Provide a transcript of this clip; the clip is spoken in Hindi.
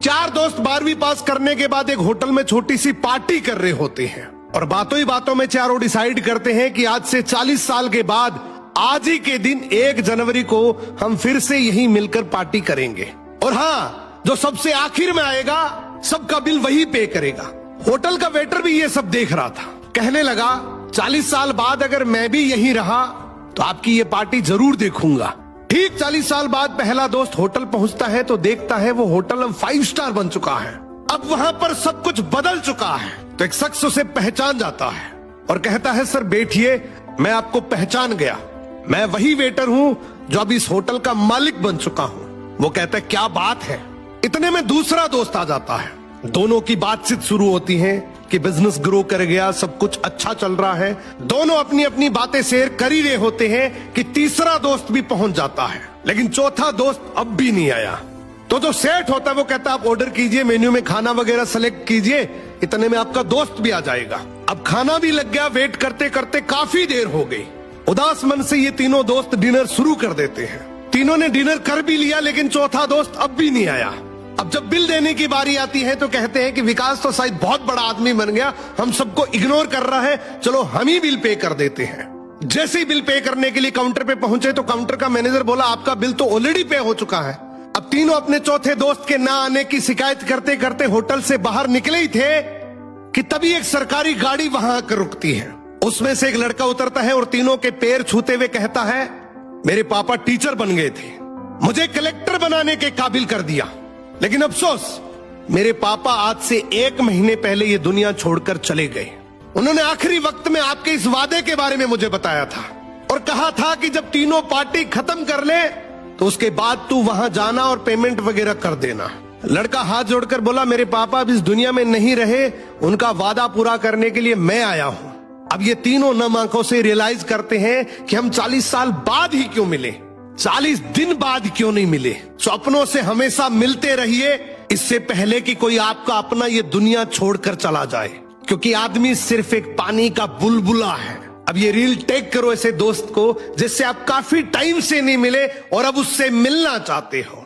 चार दोस्त 12वीं पास करने के बाद एक होटल में छोटी सी पार्टी कर रहे होते हैं और बातों ही बातों में चारों डिसाइड करते हैं कि आज से 40 साल के बाद आज ही के दिन 1 जनवरी को हम फिर से यहीं मिलकर पार्टी करेंगे। और हाँ, जो सबसे आखिर में आएगा सबका बिल वही पे करेगा। होटल का वेटर भी ये सब देख रहा था। कहने लगा 40 साल बाद अगर मैं भी यहीं रहा तो आपकी ये पार्टी जरूर देखूंगा। ठीक 40 साल बाद पहला दोस्त होटल पहुंचता है तो देखता है वो होटल अब 5 स्टार बन चुका है। अब वहां पर सब कुछ बदल चुका है। तो एक शख्स उसे पहचान जाता है और कहता है सर बैठिए, मैं आपको पहचान गया, मैं वही वेटर हूं जो अब इस होटल का मालिक बन चुका हूं। वो कहता है क्या बात है। इतने में दूसरा दोस्त आ जाता है। दोनों की बातचीत शुरू होती है कि बिजनेस ग्रो कर गया, सब कुछ अच्छा चल रहा है। दोनों अपनी अपनी बातें शेयर कर ही रहे होते हैं कि तीसरा दोस्त भी पहुंच जाता है, लेकिन चौथा दोस्त अब भी नहीं आया। तो जो सेठ होता है वो कहता है आप ऑर्डर कीजिए, मेन्यू में खाना वगैरह सेलेक्ट कीजिए, इतने में आपका दोस्त भी आ जाएगा। अब खाना भी लग गया। वेट करते करते काफी देर हो गई। उदास मन से ये तीनों दोस्त डिनर शुरू कर देते हैं। तीनों ने डिनर कर भी लिया, लेकिन चौथा दोस्त अब भी नहीं आया। अब जब बिल देने की बारी आती है तो कहते हैं कि विकास तो शायद बहुत बड़ा आदमी बन गया, हम सबको इग्नोर कर रहा है, चलो हम ही बिल पे कर देते हैं। जैसे ही बिल पे करने के लिए काउंटर पे पहुंचे तो काउंटर का मैनेजर बोला आपका बिल तो ऑलरेडी पे हो चुका है। अब तीनों अपने चौथे दोस्त के ना आने की शिकायत करते करते होटल से बाहर निकले ही थे कि तभी एक सरकारी गाड़ी वहां आकर रुकती है। उसमें से एक लड़का उतरता है और तीनों के पैर छूते हुए कहता है मेरे पापा टीचर बन गए थे, मुझे कलेक्टर बनाने के काबिल कर दिया, लेकिन अफसोस मेरे पापा आज से 1 महीने पहले ये दुनिया छोड़कर चले गए। उन्होंने आखिरी वक्त में आपके इस वादे के बारे में मुझे बताया था और कहा था कि जब तीनों पार्टी खत्म कर ले तो उसके बाद तू वहां जाना और पेमेंट वगैरह कर देना। लड़का हाथ जोड़कर बोला मेरे पापा अब इस दुनिया में नहीं रहे, उनका वादा पूरा करने के लिए मैं आया हूं। अब ये तीनों नम आंखों से रियलाइज करते हैं कि हम 40 साल बाद ही क्यों मिले, 40 दिन बाद क्यों नहीं मिले। स्वप्नों से हमेशा मिलते रहिए, इससे पहले कि कोई आपका अपना ये दुनिया छोड़कर चला जाए, क्योंकि आदमी सिर्फ एक पानी का बुलबुला है। अब ये रील टेक करो ऐसे दोस्त को जिससे आप काफी टाइम से नहीं मिले और अब उससे मिलना चाहते हो।